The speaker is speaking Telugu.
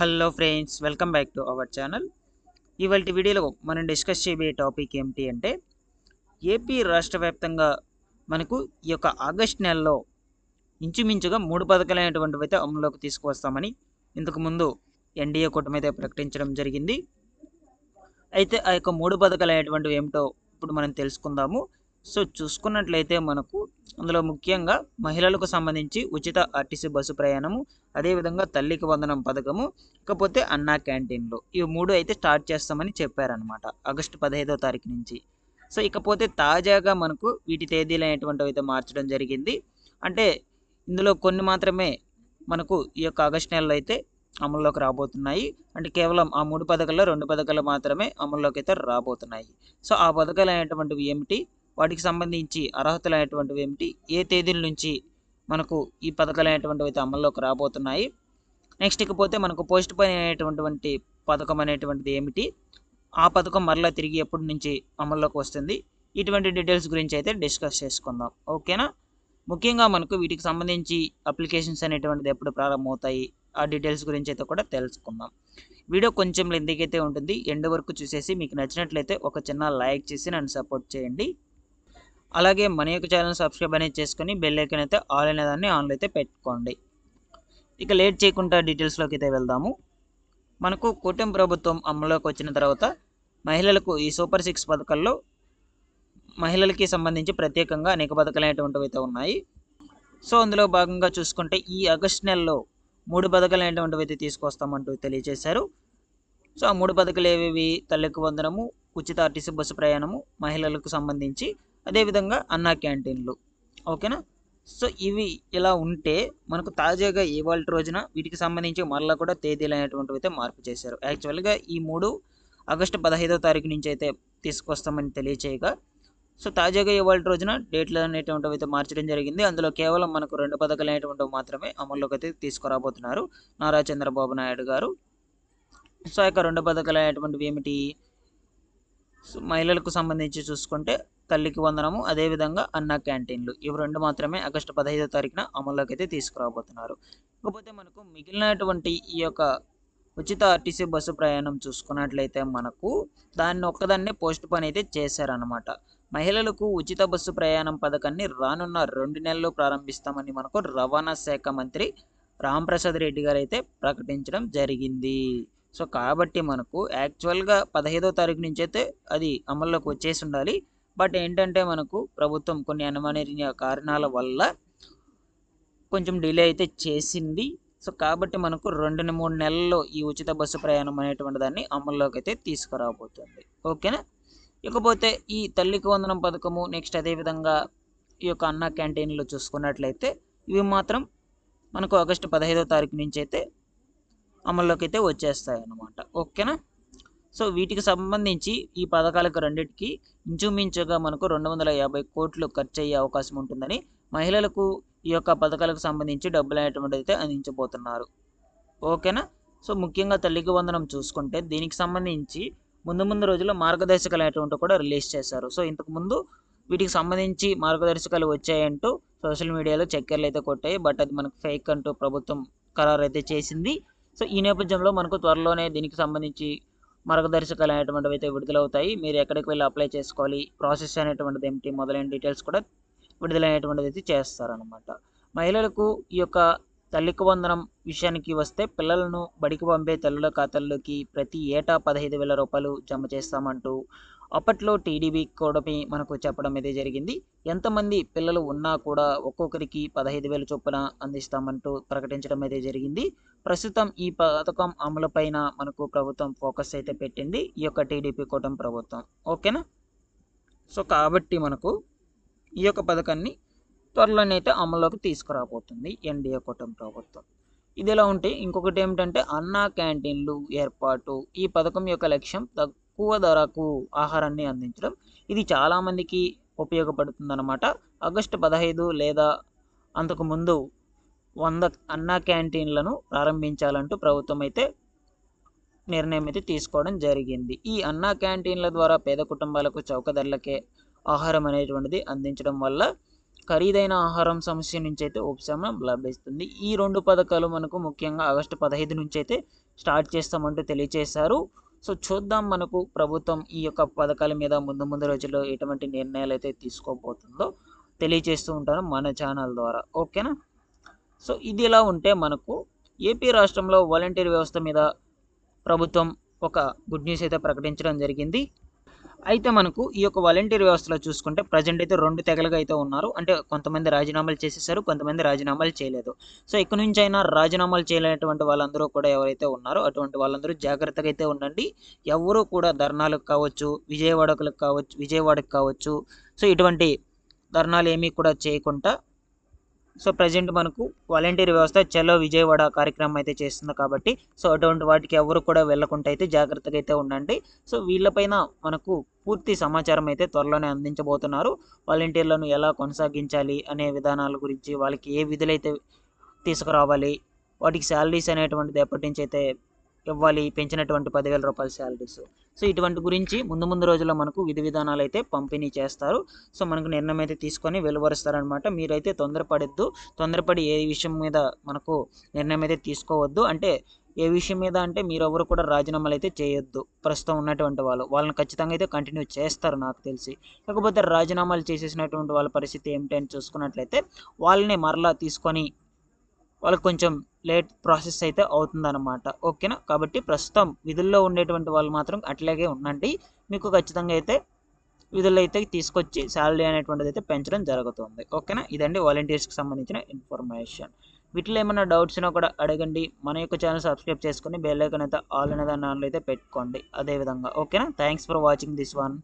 Hello friends, welcome back to our channel. ఇవాళ వీడియోలో మనం డిస్కస్ చేయబోయే టాపిక్ ఏమిటి అంటే ఏపీ రాష్ట్ర వ్యాప్తంగా మనకు ఈ యొక్క ఆగస్ట్ నెలలో ఇంచుమించుగా 3 పథకాలైనటువంటివి అయితే అమలులోకి తీసుకువస్తామని ఇంతకుముందు ఎన్డీఏ కూటమి అయితే ప్రకటించడం జరిగింది. అయితే ఆ యొక్క 3 పథకాలైనటువంటివి ఏమిటో ఇప్పుడు మనం తెలుసుకుందాము. సో చూసుకున్నట్లయితే మనకు అందులో ముఖ్యంగా మహిళలకు సంబంధించి ఉచిత ఆర్టీసీ బస్సు ప్రయాణము, అదేవిధంగా తల్లికి వందనం పథకము, ఇకపోతే అన్నా క్యాంటీన్లు, ఇవి 3 అయితే స్టార్ట్ చేస్తామని చెప్పారనమాట ఆగస్టు 15వ తారీఖు నుంచి. సో ఇకపోతే తాజాగా మనకు వీటి తేదీలు అనేటువంటివి అయితే మార్చడం జరిగింది. అంటే ఇందులో కొన్ని మాత్రమే మనకు ఈ యొక్క ఆగస్టు నెలలో అయితే అమల్లోకి రాబోతున్నాయి. అంటే కేవలం ఆ 3 పథకాల్లో 2 పథకాలు మాత్రమే అమల్లోకి అయితే రాబోతున్నాయి. సో ఆ పథకాలు అనేటువంటివి ఏమిటి, వాటికి సంబంధించి అర్హతలు అనేటువంటివి ఏమిటి, ఏ తేదీల నుంచి మనకు ఈ పథకాలు అనేటువంటివి అయితే అమల్లోకి రాబోతున్నాయి, నెక్స్ట్ ఇకపోతే మనకు పోస్ట్ పోన్ అనేటువంటి పథకం అనేటువంటిది ఏమిటి, ఆ పథకం మరలా తిరిగి ఎప్పటి నుంచి అమల్లోకి వస్తుంది, ఇటువంటి డీటెయిల్స్ గురించి అయితే డిస్కస్ చేసుకుందాం. ఓకేనా. ముఖ్యంగా మనకు వీటికి సంబంధించి అప్లికేషన్స్ అనేటువంటిది ఎప్పుడు ప్రారంభమవుతాయి, ఆ డీటెయిల్స్ గురించి అయితే కూడా తెలుసుకుందాం. వీడియో కొంచెం లెంతీగా అయితే ఉంటుంది. ఎండ్ వరకు చూసేసి మీకు నచ్చినట్లయితే ఒక చిన్న లైక్ చేసి నన్ను సపోర్ట్ చేయండి. అలాగే మన యొక్క ఛానల్ సబ్స్క్రైబ్ అనేది చేసుకొని బెల్ ఐకాన్ అయితే ఆల్ అనే దాన్ని ఆన్లో అయితే పెట్టుకోండి. ఇక లేట్ చేయకుండా డీటెయిల్స్లోకి అయితే వెళ్దాము. మనకు కూటమి ప్రభుత్వం అమలులోకి వచ్చిన తర్వాత మహిళలకు ఈ సూపర్ 6 పథకాల్లో మహిళలకి సంబంధించి ప్రత్యేకంగా అనేక పథకాలు అనేటువంటివి అయితే ఉన్నాయి. సో అందులో భాగంగా చూసుకుంటే ఈ ఆగస్ట్ నెలలో 3 పథకాలు అనేటువంటివి అయితే తీసుకొస్తామంటూ తెలియజేశారు. సో ఆ 3 పథకాలు ఏవేవి, తల్లికి వందనము, ఉచిత ఆర్టీసీ బస్సు ప్రయాణము మహిళలకు సంబంధించి, అదేవిధంగా అన్నా క్యాంటీన్లు. ఓకేనా. సో ఇవి ఇలా ఉంటే మనకు తాజాగా ఇవాళ రోజున వీటికి సంబంధించి మరలా కూడా తేదీలు అనేటువంటివి అయితే మార్పు చేశారు. యాక్చువల్గా ఈ 3 ఆగస్టు 15వ తారీఖు నుంచి అయితే తీసుకొస్తామని తెలియచేయగా, సో తాజాగా ఇవాళ రోజున డేట్లు అనేటువంటివి అయితే మార్చడం జరిగింది. అందులో కేవలం మనకు 2 పథకాలు అనేటువంటివి మాత్రమే అమల్లోకి అయితే తీసుకురాబోతున్నారు నారా చంద్రబాబు నాయుడు గారు. సో ఆ యొక్క 2 పథకాలు అనేటువంటివి ఏమిటి, మహిళలకు సంబంధించి చూసుకుంటే తల్లికి వందనము, అదేవిధంగా అన్నా క్యాంటీన్లు, ఇవి 2 మాత్రమే ఆగస్టు 15వ తారీఖున అమల్లోకి అయితే తీసుకురాబోతున్నారు. ఇకపోతే మనకు మిగిలినటువంటి ఈ యొక్క ఉచిత ఆర్టీసీ బస్సు ప్రయాణం చూసుకున్నట్లయితే మనకు దాన్ని ఒక్కదాన్నే పోస్ట్ పోన్ అయితే చేశారనమాట. మహిళలకు ఉచిత బస్సు ప్రయాణం పథకాన్ని రానున్న 2 నెలల్లో ప్రారంభిస్తామని మనకు రవాణా శాఖ మంత్రి రాంప్రసాద్ రెడ్డి గారు అయితే ప్రకటించడం జరిగింది. సో కాబట్టి మనకు యాక్చువల్గా 15వ తారీఖు నుంచి అయితే అది అమల్లోకి వచ్చేసి ఉండాలి. బట్ ఏంటంటే మనకు ప్రభుత్వం కొన్ని అనుమాననీయ కారణాల వల్ల కొంచెం డిలే అయితే చేసింది. సో కాబట్టి మనకు 2-3 నెలల్లో ఈ ఉచిత బస్సు ప్రయాణం అనేటువంటి దాన్ని అమల్లోకి అయితే తీసుకురాబోతుంది. ఓకేనా. ఇకపోతే ఈ తల్లికి వందనం పథకము, నెక్స్ట్ అదేవిధంగా ఈ యొక్క అన్నా క్యాంటీన్లో చూసుకున్నట్లయితే ఇవి మాత్రం మనకు ఆగస్టు 15వ తారీఖు నుంచి అయితే అమల్లోకి అయితే వచ్చేస్తాయి అన్నమాట. ఓకేనా. సో వీటికి సంబంధించి ఈ పథకాలకు రెండింటికి ఇంచుమించుగా మనకు 250 కోట్లు ఖర్చు అయ్యే అవకాశం ఉంటుందని మహిళలకు ఈ యొక్క పథకాలకు సంబంధించి డబ్బులు అనేటువంటిది అయితే అందించబోతున్నారు. ఓకేనా. సో ముఖ్యంగా తల్లికి వందనం చూసుకుంటే దీనికి సంబంధించి ముందు రోజుల్లో మార్గదర్శకాలు అనేటువంటి కూడా రిలీజ్ చేశారు. సో ఇంతకుముందు వీటికి సంబంధించి మార్గదర్శకాలు వచ్చాయంటూ సోషల్ మీడియాలో చక్కర్లు అయితే కొట్టాయి. బట్ అది మనకు ఫేక్ అంటూ ప్రభుత్వం ఖరారు అయితే చేసింది. సో ఈ నేపథ్యంలో మనకు త్వరలోనే దీనికి సంబంధించి మార్గదర్శకాలు అనేటువంటివి అయితే విడుదలవుతాయి. మీరు ఎక్కడికి వెళ్ళి అప్లై చేసుకోవాలి, ప్రాసెస్ అనేటువంటిది ఏమిటి, మొదలైన డీటెయిల్స్ కూడా విడుదలైనటువంటిది అయితే చేస్తారనమాట. మహిళలకు ఈ యొక్క తల్లికి వందనం విషయానికి వస్తే పిల్లలను బడికి పంపే తల్లుల ఖాతాల్లోకి ప్రతి ఏటా 15,000 రూపాయలు జమ చేస్తామంటూ అప్పట్లో టీడీపీ కూటమి మనకు చెప్పడం అయితే జరిగింది. ఎంతమంది పిల్లలు ఉన్నా కూడా ఒక్కొక్కరికి 15,000 చొప్పున అందిస్తామంటూ ప్రకటించడం అయితే జరిగింది. ప్రస్తుతం ఈ పథకం అమలుపైన మనకు ప్రభుత్వం ఫోకస్ అయితే పెట్టింది, ఈ యొక్క టీడీపీ కూటమి ప్రభుత్వం. ఓకేనా. సో కాబట్టి మనకు ఈ యొక్క పథకాన్ని త్వరలోనే అయితే అమల్లోకి తీసుకురాబోతుంది ఎన్డీఏ కూటమి ప్రభుత్వం. ఇదిలా ఉంటే ఇంకొకటి ఏమిటంటే అన్నా క్యాంటీన్లు ఏర్పాటు. ఈ పథకం యొక్క లక్ష్యం తక్కువ ధరకు ఆహారాన్ని అందించడం. ఇది చాలామందికి ఉపయోగపడుతుందన్నమాట. ఆగస్టు 15 లేదా అంతకుముందు 100 అన్నా క్యాంటీన్లను ప్రారంభించాలంటూ ప్రభుత్వం అయితే నిర్ణయం అయితే తీసుకోవడం జరిగింది. ఈ అన్నా క్యాంటీన్ల ద్వారా పేద కుటుంబాలకు చౌక ధరలకే ఆహారం అనేటువంటిది అందించడం వల్ల ఖరీదైన ఆహారం సమస్య నుంచి అయితే ఉపశమనం లభిస్తుంది. ఈ 2 పథకాలు మనకు ముఖ్యంగా ఆగస్టు 15 నుంచి అయితే స్టార్ట్ చేస్తామంటూ తెలియజేశారు. సో చూద్దాం మనకు ప్రభుత్వం ఈ యొక్క పథకాల మీద ముందు రోజుల్లో ఎటువంటి నిర్ణయాలు అయితే తీసుకోబోతుందో తెలియజేస్తూ ఉంటాను మన ఛానల్ ద్వారా. ఓకేనా? సో ఇది ఇలా ఉంటే మనకు ఏపీ రాష్ట్రంలో వాలంటీర్ వ్యవస్థ మీద ప్రభుత్వం ఒక గుడ్ న్యూస్ అయితే ప్రకటించడం జరిగింది. అయితే మనకు ఈ యొక్క వాలంటీర్ వ్యవస్థలో చూసుకుంటే ప్రజెంట్ అయితే 2 తెగలుగా అయితే ఉన్నారు. అంటే కొంతమంది రాజీనామాలు చేసేసారు, కొంతమంది రాజీనామాలు చేయలేదు. సో ఇక నుంచైనా రాజీనామాలు చేయలేనటువంటి వాళ్ళందరూ కూడా ఎవరైతే ఉన్నారో అటువంటి వాళ్ళందరూ జాగ్రత్తగా అయితే ఉండండి. ఎవరు కూడా ధర్నాలకు కావచ్చు, విజయవాడకు కావచ్చు. సో ఇటువంటి ధర్నాలు ఏమీ కూడా చేయకుండా సో ప్రజెంట్ మనకు వాలంటీర్ వ్యవస్థ చలో విజయవాడ కార్యక్రమం అయితే చేస్తుంది కాబట్టి సో అటువంటి వాటికి ఎవరు కూడా వెళ్ళకుండా అయితే జాగ్రత్తగా అయితే ఉండండి. సో వీళ్ళపైన మనకు పూర్తి సమాచారం అయితే త్వరలోనే అందించబోతున్నారు. వాలంటీర్లను ఎలా కొనసాగించాలి అనే విధానాల గురించి, వాళ్ళకి ఏ విధులైతే తీసుకురావాలి, వాటికి శాలరీస్ అనేటువంటిది ఎప్పటి నుంచి అయితే ఇవ్వాలి, పెంచినటువంటి 10,000 రూపాయల శాలరీస్. సో ఇటువంటి గురించి ముందు రోజుల్లో మనకు విధి విధానాలు అయితే పంపిణీ చేస్తారు. సో మనకు నిర్ణయం అయితే తీసుకొని వెలువరుస్తారనమాట. మీరైతే తొందరపడి ఏ విషయం మీద మనకు నిర్ణయం అయితే తీసుకోవద్దు. అంటే ఏ విషయం మీద అంటే మీరెవరు కూడా రాజీనామాలు అయితే చేయొద్దు. ప్రస్తుతం ఉన్నటువంటి వాళ్ళని ఖచ్చితంగా అయితే కంటిన్యూ చేస్తారు నాకు తెలిసి. కాకపోతే రాజీనామాలు చేసేసినటువంటి వాళ్ళ పరిస్థితి ఏమిటి అని చూసుకున్నట్లయితే వాళ్ళని మరలా తీసుకొని వాళ్ళకి కొంచెం లేట్ ప్రాసెస్ అయితే అవుతుందన్నమాట. ఓకేనా? కాబట్టి ప్రస్తుతం విధుల్లో ఉండేటువంటి వాళ్ళు మాత్రం అట్లాగే ఉండండి. మీకు ఖచ్చితంగా అయితే విధుల్లో అయితే తీసుకొచ్చి శాలరీ అనేటువంటిది అయితే పెంచడం జరుగుతుంది. ఓకేనా? ఇదండి వాలంటీర్స్కి సంబంధించిన ఇన్ఫర్మేషన్. వీటిలో ఏమైనా డౌట్స్ ఉన్నా కూడా అడగండి. మన యొక్క ఛానల్ సబ్స్క్రైబ్ చేసుకొని బెల్ ఐకాన్ అయితే ఆల్ అనే దాన్ని ఆన్లో అయితే పెట్టుకోండి అదేవిధంగా. ఓకేనా? Thanks for watching this one.